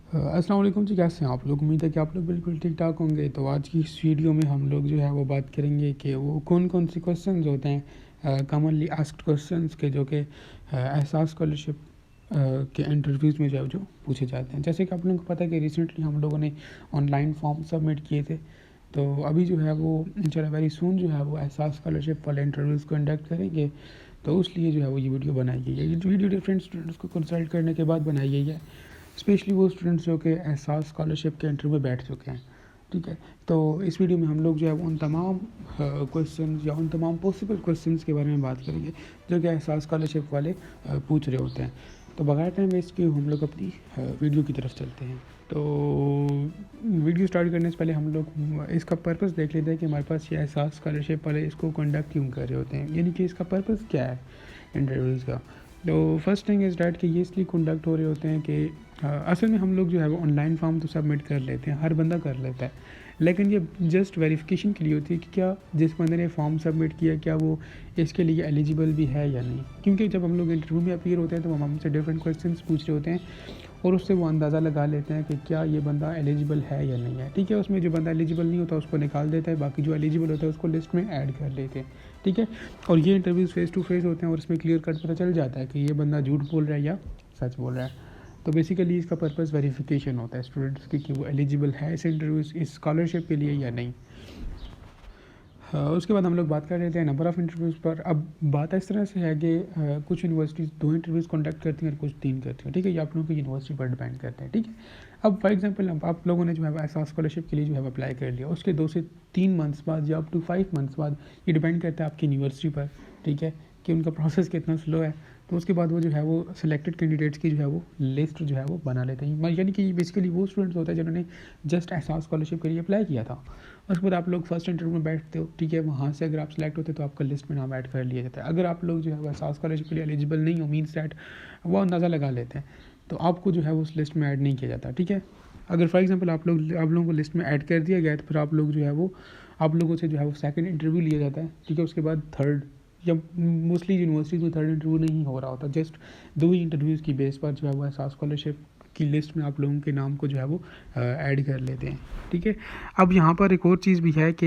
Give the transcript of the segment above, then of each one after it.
अस्सलाम वालेकुम जी, कैसे हैं आप लोग? उम्मीद है कि आप लोग बिल्कुल ठीक ठाक होंगे। तो आज की इस वीडियो में हम लोग जो है वो बात करेंगे कि वो कौन कौन से क्वेश्चंस होते हैं कॉमनली आस्क्ड क्वेश्चंस के, जो कि एहसास स्कॉलरशिप के इंटरव्यूज़ में जो पूछे जाते हैं। जैसे कि आप लोगों को पता है कि रिसेंटली हम लोगों ने ऑनलाइन फॉर्म सबमिट किए थे, तो अभी जो है वो इंशाल्लाह वेरी सून जो है वो एहसास स्कॉलरशिप वाले इंटरव्यूज़ कंडक्ट करेंगे। तो उसलिए जो है वो ये वीडियो बनाई गई है। ये वीडियो डिफरेंट स्टूडेंट्स को कंसल्ट करने के बाद बनाई गई है, स्पेशली वो स्टूडेंट्स जो कि एहसास स्कॉलरशिप के इंटरव्यू में बैठ चुके हैं। ठीक है, तो इस वीडियो में हम लोग जो है उन तमाम क्वेश्चन या उन तमाम पॉसिबल क्वेश्चंस के बारे में बात करेंगे जो कि एहसास स्कॉलरशिप वाले पूछ रहे होते हैं। तो बगैर टाइम वेस्ट किए हम लोग अपनी वीडियो की तरफ चलते हैं। तो वीडियो स्टार्ट करने से पहले हम लोग इसका पर्पस देख लेते हैं कि हमारे पास ये एहसास स्कॉलरशिप वाले इसको कंडक्ट क्यों कर रहे होते हैं, यानी कि इसका पर्पस क्या है इंटरव्यूज़ का। तो फर्स्ट थिंग इज़ डैट कि ये इसलिए कंडक्ट हो रहे होते हैं कि असल में हम लोग जो है वो ऑनलाइन फॉर्म तो सबमिट कर लेते हैं, हर बंदा कर लेता है, लेकिन ये जस्ट वेरिफिकेशन के लिए होती है कि क्या जिस बंदे ने फॉर्म सबमिट किया क्या वो इसके लिए एलिजिबल भी है या नहीं। क्योंकि जब हम लोग इंटरव्यू में अपीयर होते हैं तो हम हमसे डिफरेंट क्वेश्चंस पूछ रहे होते हैं और उससे वो अंदाज़ा लगा लेते हैं कि क्या ये बंदा एलिजिबल है या नहीं है। ठीक है, उसमें जो बंदा एलिजिबल नहीं होता उसको निकाल देता है, बाकी जो एलिजिबल होता है उसको लिस्ट में ऐड कर लेते हैं। ठीक है, और ये इंटरव्यूज़ फेस टू फेस होते हैं और इसमें क्लियर कट पता चल जाता है कि ये बंदा झूठ बोल रहा है या सच बोल रहा है। तो बेसिकली इसका पर्पस वेरिफिकेशन होता है स्टूडेंट्स की कि वो एलिजिबल है इस इंटरव्यूज़ इस स्कॉलरशिप के लिए या नहीं। उसके बाद हम लोग बात कर लेते हैं नंबर ऑफ़ इंटरव्यूज़ पर। अब बात इस तरह से है कि कुछ यूनिवर्सिटीज़ 2 इंटरव्यूज़ कंडक्ट करती हैं और कुछ 3 करती हैं। ठीक है, ये आप लोगों की यूनिवर्सिटी पर डिपेंड करते हैं। ठीक है, अब फॉर एग्जांपल आप लोगों ने जो है एहसास स्कॉलरशिप के लिए जो है अप्लाई कर लिया, उसके 2 से 3 मंथ्स बाद या अप टू 5 मंथ्स बाद, ये डिपेंड करता है आपकी यूनिवर्सिटी पर। ठीक है, कि उनका प्रोसेस कितना स्लो है। तो उसके बाद वो जो है वो सिलेक्टेड कैंडिडेट्स की जो है वो लिस्ट जो है वो बना लेते हैं, यानी कि बेसिकली वो स्टूडेंट्स होते हैं जिन्होंने जस्ट एहसास स्कॉलरशिप के लिए अप्लाई किया था। उसके बाद आप लोग फर्स्ट इंटरव्यू में बैठते हो। ठीक है, वहाँ से अगर आप सेलेक्ट होते हो तो आपका लिस्ट में नाम ऐड कर लिया जाता है। अगर आप लोग जो है एहसास स्कॉलरशिप के लिए एलिजिबल नहीं हो, मीन्स दैट वो अंदाज़ा लगा लेते हैं, तो आपको जो है उस लिस्ट में ऐड नहीं किया जाता। ठीक है, अगर फॉर एग्जांपल आप लोगों को लिस्ट में ऐड कर दिया गया है तो फिर आप लोग जो है वो आप लोगों से जो है वो सेकंड इंटरव्यू लिया जाता है। ठीक है, उसके बाद थर्ड, या मोस्टली यूनिवर्सिटीज़ में थर्ड इंटरव्यू नहीं हो रहा होता, जस्ट 2 ही इंटरव्यूज़ की बेस पर जो है वो एहसास स्कॉलरशिप की लिस्ट में आप लोगों के नाम को जो है वो ऐड कर लेते हैं। ठीक है, अब यहाँ पर एक और चीज़ भी है कि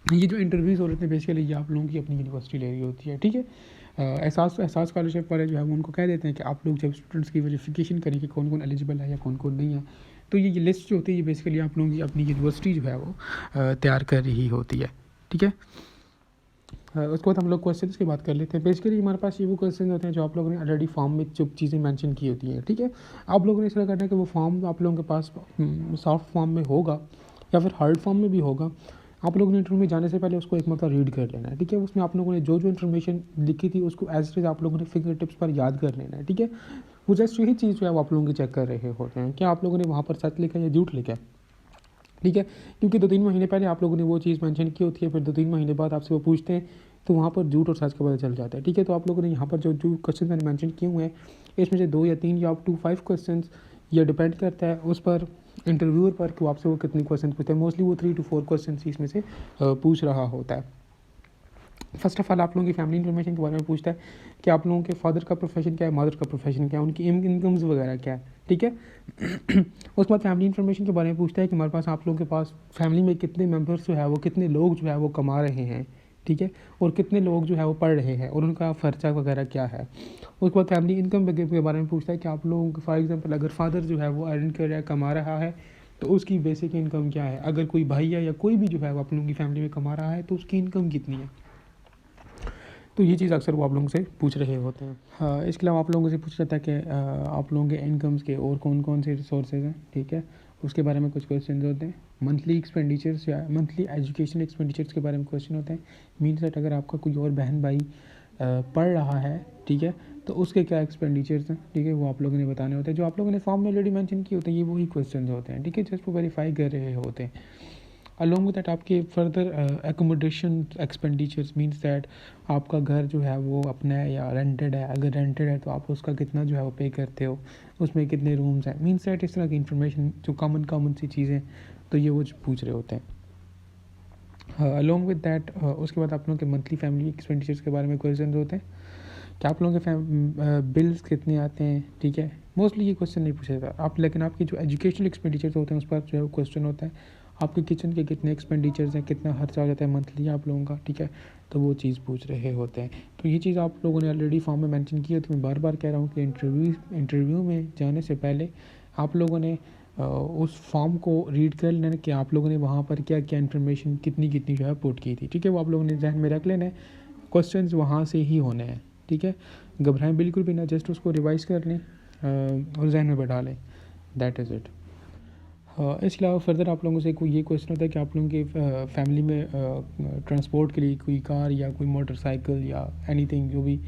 ये जो इंटरव्यूज़ हो रहे थे बेसिकली ये आप लोगों की अपनी यूनिवर्सिटी ले रही होती है। ठीक है, एहसास स्कॉलरशिप वाले जो है वो उनको कह देते हैं कि आप लोग जब स्टूडेंट्स की वेरिफिकेशन करें कि कौन कौन एलिजिबल है या कौन कौन नहीं है, तो ये लिस्ट जो होती है ये बेसिकली आप लोगों की अपनी यूनिवर्सिटी जो है वो तैयार कर रही होती है। ठीक है, उसके बाद हम लोग क्वेश्चंस की बात कर लेते हैं। बेसिकली हमारे पास ये वो क्वेश्चन होते हैं जो आप लोगों ने ऑलरेडी फॉर्म में जो चीज़ें मेंशन की होती हैं। ठीक है, आप लोगों ने इस तरह करना है कि वो फॉर्म आप लोगों के पास सॉफ्ट फॉर्म में होगा या फिर हार्ड फॉर्म में भी होगा। आप लोगों ने इंटरव्यू में जाने से पहले उसको एक मरतबा रीड कर लेना है। ठीक है, उसमें आप लोगों ने जो जो इन्फॉर्मेशन लिखी थी उसको एज इट इज़ आप लोगों ने फिंगर टिप्स पर याद कर लेना है। ठीक है, वो जस्ट यही चीज़ जो है वो आप लोगों की चेक कर रहे होते हैं कि आप लोगों ने वहाँ पर सच लिखा है या झूठ लिखा है। ठीक है, क्योंकि 2-3 महीने पहले आप लोगों ने वो चीज़ मेंशन की होती है, फिर 2-3 महीने बाद आपसे वो पूछते हैं, तो वहाँ पर झूठ और सच का पता चल जाता है। ठीक है, तो आप लोगों ने यहाँ पर जो जो क्वेश्चन मैंने मेंशन किए हुए हैं इसमें से 2 या 3 या अप टू 5 क्वेश्चंस, ये डिपेंड करता है उस पर इंटरव्यूअर पर कि आपसे वो कितने क्वेश्चन पूछते हैं। मोस्टली वो 3 to 4 क्वेश्चन इसमें से पूछ रहा होता है। फर्स्ट ऑफ ऑल आप लोगों की फैमिली इन्फॉर्मेशन के बारे में पूछता है कि आप लोगों के फादर का प्रोफेशन क्या है, मदर का प्रोफेशन क्या है, उनकी इनकम्स वगैरह क्या है। ठीक है, उसके बाद फैमिली इन्फॉर्मेशन के बारे में पूछता है कि हमारे पास आप लोगों के पास फैमिली में कितने मेंबर्स जो है वो कितने लोग जो है वो कमा रहे हैं। ठीक है, और कितने लोग जो है वो पढ़ रहे हैं और उनका खर्चा वगैरह क्या है। उसके बाद फैमिली इनकम के बारे में पूछता है कि आप लोगों को फॉर एग्जांपल अगर फादर जो है वो अर्न कर रहा है, कमा रहा है, तो उसकी बेसिक इनकम क्या है। अगर कोई भाई है या कोई भी जो है वो आप लोगों की फैमिली में कमा रहा है तो उसकी इनकम कितनी है। तो ये चीज़ अक्सर वो आप लोगों से पूछ रहे होते हैं। हाँ, इसके अलावा आप लोगों से पूछ रहा था कि आप लोगों के इनकम्स के और कौन कौन से रिसोर्सेज हैं। ठीक है, उसके बारे में कुछ क्वेश्चन होते हैं। मंथली एक्सपेंडिचर्स या मंथली एजुकेशन एक्सपेंडिचर्स के बारे में क्वेश्चन होते हैं। मीन्स दैट अगर आपका कोई और बहन भाई पढ़ रहा है, ठीक है, तो उसके क्या एक्सपेंडिचर्स हैं। ठीक है, वो आप लोगों ने बताने होते हैं। जो आप लोगों ने फॉर्म में ऑलरेडी मेंशन किए होते हैं ये वही क्वेश्चन होते हैं। ठीक है, जस्ट वो वेरीफाई कर रहे होते हैं। अलॉन्ग विद दैट आपके further accommodation expenditures, means that आपका घर जो है वो अपना है या रेंटेड है। अगर रेंटेड है तो आप उसका कितना जो है वो पे करते हो, उसमें कितने रूम्स हैं। मीन्स दैट इस तरह की इन्फॉर्मेशन जो कॉमन सी चीज़ें, तो ये वो पूछ रहे होते हैं। अलॉन्ग विद दैट उसके बाद आप लोगों के मंथली फैमिली एक्सपेंडिचर्स के बारे में क्वेश्चन होते हैं कि आप लोगों के बिल्स कितने आते हैं। ठीक है, मोस्टली ये क्वेश्चन नहीं पूछा जाता आप, लेकिन आपकी जो एजुकेशनल एक्सपेंडिचर्स होते हैं उस पर जो है वो क्वेश्चन होता है, आपके किचन के कितने एक्सपेंडिचर्स हैं, कितना खर्चा हो जाता है मंथली आप लोगों का, ठीक है, तो वो चीज़ पूछ रहे होते हैं। तो ये चीज़ आप लोगों ने ऑलरेडी फॉर्म में मेंशन की है, तो मैं बार बार कह रहा हूँ कि इंटरव्यू में जाने से पहले आप लोगों ने उस फॉर्म को रीड कर लेना कि आप लोगों ने वहाँ पर क्या क्या इन्फॉर्मेशन कितनी कितनी जो है पुट की थी, ठीक है, वो आप लोगों ने जहन में रख लेना है। क्वेश्चंस वहाँ से ही होने हैं, ठीक है, घबराएं बिल्कुल भी ना, जस्ट उसको रिवाइज कर लें और जहन में बैठा लें, दैट इज़ इट। इसके अलावा फर्दर आप लोगों से कोई ये क्वेश्चन होता है कि आप लोगों की फैमिली में ट्रांसपोर्ट के लिए कोई कार या कोई मोटरसाइकिल या एनीथिंग जो भी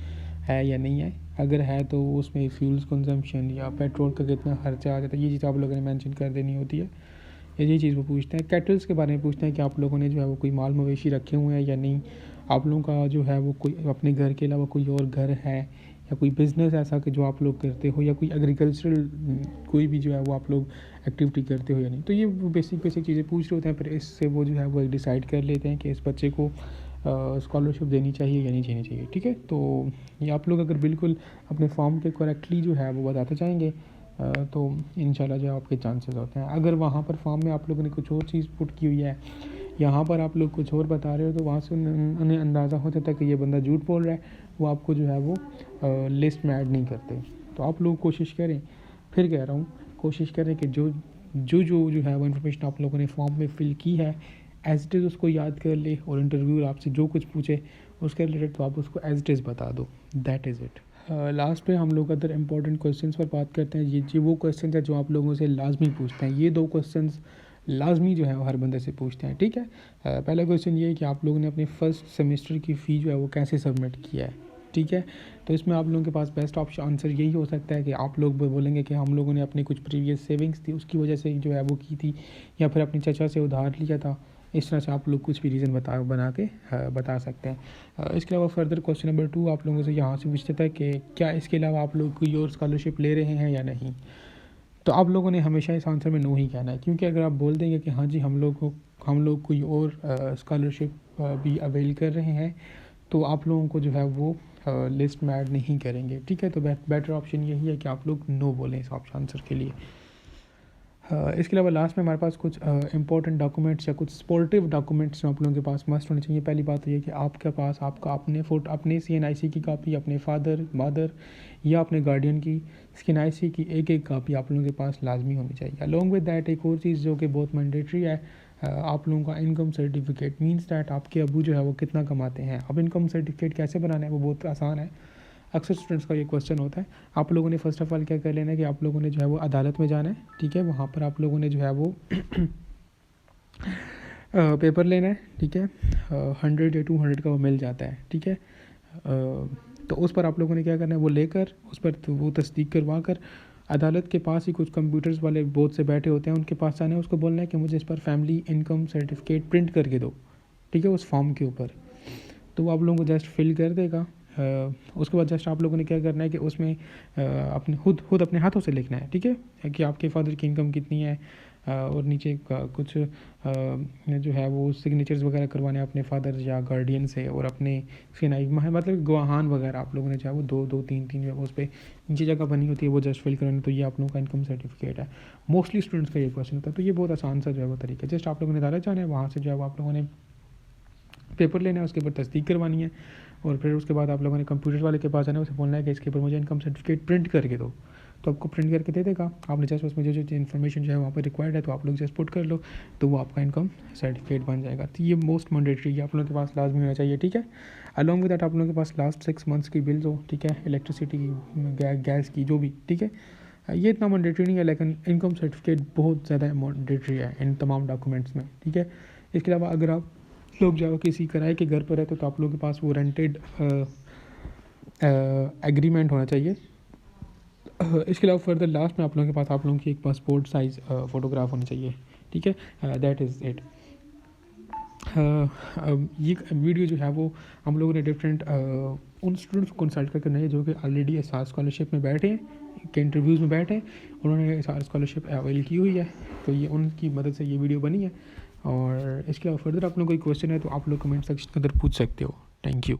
है या नहीं है, अगर है तो उसमें फ्यूल्स कंजम्पशन या पेट्रोल का कितना खर्चा आ जाता है, ये चीज़ आप लोगों ने मेंशन कर देनी होती है। ये चीज़ वो पूछते हैं। कैटल्स के बारे में पूछते हैं कि आप लोगों ने जो है वो कोई माल मवेशी रखे हुए हैं या नहीं, आप लोगों का जो है वो कोई अपने घर के अलावा कोई और घर है या कोई बिज़नेस ऐसा कि जो आप लोग करते हो, या कोई एग्रीकल्चरल कोई भी जो है वो आप लोग एक्टिविटी करते हो या नहीं। तो ये बेसिक बेसिक चीज़ें पूछ रहे होते हैं, फिर इससे वो जो है वो डिसाइड कर लेते हैं कि इस बच्चे को स्कॉलरशिप देनी चाहिए या नहीं देनी चाहिए, ठीक है। तो ये आप लोग अगर बिल्कुल अपने फॉर्म के करेक्टली जो है वो बताते जाएंगे तो इंशाल्लाह जो आपके चांसेस होते हैं। अगर वहाँ पर फॉर्म में आप लोगों ने कुछ और चीज़ पुट की हुई है, यहाँ पर आप लोग कुछ और बता रहे हो, तो वहाँ से उन्हें अंदाज़ा हो जाता है कि ये बंदा झूठ बोल रहा है, वो आपको जो है वो लिस्ट में ऐड नहीं करते। तो आप लोग कोशिश करें, फिर कह रहा हूँ, कोशिश करें कि जो है वो इन्फॉर्मेशन आप लोगों ने फॉर्म में फिल की है एज इट इज़ उसको याद कर ले, और इंटरव्यू आपसे जो कुछ पूछे उसके रिलेटेड तो आप उसको एज इट इज़ बता दो, दैट इज़ इट। लास्ट पे हम लोग अदर इंपॉर्टेंट क्वेश्चंस पर बात करते हैं। ये वो क्वेश्चन है जो आप लोगों से लाजमी पूछते हैं, ये 2 क्वेश्चंस लाजमी जो है वो हर बंदे से पूछते हैं, ठीक है। पहला क्वेश्चन ये है कि आप लोगों ने अपने फर्स्ट सेमेस्टर की फ़ी जो है वो कैसे सबमिट किया है, ठीक है। तो इसमें आप लोगों के पास बेस्ट ऑप्शन आंसर यही हो सकता है कि आप लोग बोलेंगे कि हम लोगों ने अपनी कुछ प्रीवियस सेविंग्स थी उसकी वजह से जो है वो की थी, या फिर अपनी चाचा से उधार लिया था। इस तरह से आप लोग कुछ भी रीज़न बना के बता सकते हैं। इसके अलावा फर्दर क्वेश्चन नंबर 2 आप लोगों से यहाँ से पूछता था कि क्या इसके अलावा आप लोग कोई और स्कॉलरशिप ले रहे हैं या नहीं। तो आप लोगों ने हमेशा इस आंसर में नो ही कहना है, क्योंकि अगर आप बोल देंगे कि हाँ जी हम लोग कोई और स्कॉलरशिप भी अवेल कर रहे हैं, तो आप लोगों को जो है वो लिस्ट में ऐड नहीं करेंगे, ठीक है। तो बेटर ऑप्शन यही है कि आप लोग नो बोलें इस ऑप्शन आंसर के लिए। इसके अलावा लास्ट में हमारे पास कुछ इंपॉर्टेंट डॉक्यूमेंट्स या कुछ सपोर्टिव डॉक्यूमेंट्स जो आप लोगों के पास मस्ट होने चाहिए। पहली बात तो ये कि आपके पास आपका अपने CNIC की कॉपी, अपने फादर मदर या अपने गार्डियन की CNIC की एक कापी आप लोगों के पास लाजमी होनी चाहिए। अलॉन्ग विद दैट एक और चीज़ जो कि बहुत मैंडेटरी है, आप लोगों का इनकम सर्टिफिकेट, मीन्स दैट आपके अबू जो है वो कितना कमाते हैं। अब इनकम सर्टिफिकेट कैसे बनाना है वो बहुत आसान है। अक्सर स्टूडेंट्स का ये क्वेश्चन होता है। आप लोगों ने फर्स्ट ऑफ ऑल क्या कर लेना है कि आप लोगों ने जो है वो अदालत में जाना है, ठीक है। वहाँ पर आप लोगों ने जो है वो पेपर लेना है, ठीक है। 100 या 200 का वो मिल जाता है, ठीक है। तो उस पर आप लोगों ने क्या करना है, वो लेकर उस पर तो वो तस्दीक करवा कर अदालत के पास ही कुछ कंप्यूटर्स वाले बहुत से बैठे होते हैं, उनके पास जाना है, उसको बोलना है कि मुझे इस पर फैमिली इनकम सर्टिफिकेट प्रिंट करके दो, ठीक है, उस फॉर्म के ऊपर। तो वो आप लोगों को जस्ट फिल कर देगा। उसके बाद जस्ट आप लोगों ने क्या करना है कि उसमें अपने खुद अपने हाथों से लिखना है, ठीक है, कि आपके फादर की इनकम कितनी है, और नीचे कुछ जो है वो सिग्नेचर्स वगैरह करवाने हैं अपने फादर या गार्डियन से, और अपने CNI मतलब गवाहान वगैरह आप लोगों ने चाहे वो दो तीन जो है उस पर नीचे जगह बनी होती है वो जस्ट फिल करवानी। तो ये आप लोगों का इनकम सर्टिफिकेट है। मोस्टली स्टूडेंट्स का ये क्वेश्चन होता है। तो ये बहुत आसान सा जो है वो तरीका है। जस्ट आप लोगों ने अदालत जाना है, वहाँ से जो है वो आप लोगों ने पेपर लेना है, उसके ऊपर तस्दीक करवानी है, और फिर उसके बाद आप लोगों ने कंप्यूटर वाले के पास जाना है, उसे बोलना है कि इसके ऊपर मुझे इनकम सर्टिफिकेट प्रिंट करके दो। तो आपको प्रिंट करके दे देगा। आपने जस्ट उसमें जो इन्फॉर्मेशन जो है वहाँ पर रिक्वायर्ड है तो आप लोग जस्ट पुट कर लो, तो वो आपका इनकम सर्टिफिकेट बन जाएगा। तो ये मोस्ट मैंडेटरी है, आप लोगों के पास लाजमी होना चाहिए, ठीक है। अलॉन्ग विद दैट आप लोगों के पास लास्ट 6 मंथ्स की बिल्स हो, ठीक है, इलेक्ट्रिसिटी की, गैस की, जो भी, ठीक है। ये इतना मैंडेटरी नहीं है, लेकिन इनकम सर्टिफिकेट बहुत ज़्यादा मैंडेटरी है इन तमाम डॉक्यूमेंट्स में, ठीक है। इसके अलावा अगर आप लोग जो किसी किराए के घर पर रहते तो आप लोगों के पास वो रेंटेड एग्रीमेंट होना चाहिए। इसके अलावा फर्दर लास्ट में आप लोगों के पास आप लोगों की एक पासपोर्ट साइज़ फ़ोटोग्राफ होनी चाहिए, ठीक है। That is it. ये वीडियो जो है वो हम लोगों ने डिफरेंट उन स्टूडेंट्स को कंसल्ट करके बनाई है जो कि ऑलरेडी एहसास स्कॉलरशिप में बैठे हैं, के इंटरव्यूज़ में बैठे हैं, उन्होंने एहसास स्कॉलरशिप अवेल की हुई है, तो ये उनकी मदद से ये वीडियो बनी है। और इसके अलावा फर्दर आप लोगों को कोई क्वेश्चन है तो आप लोग कमेंट सेक्शन के अंदर पूछ सकते हो। Thank you.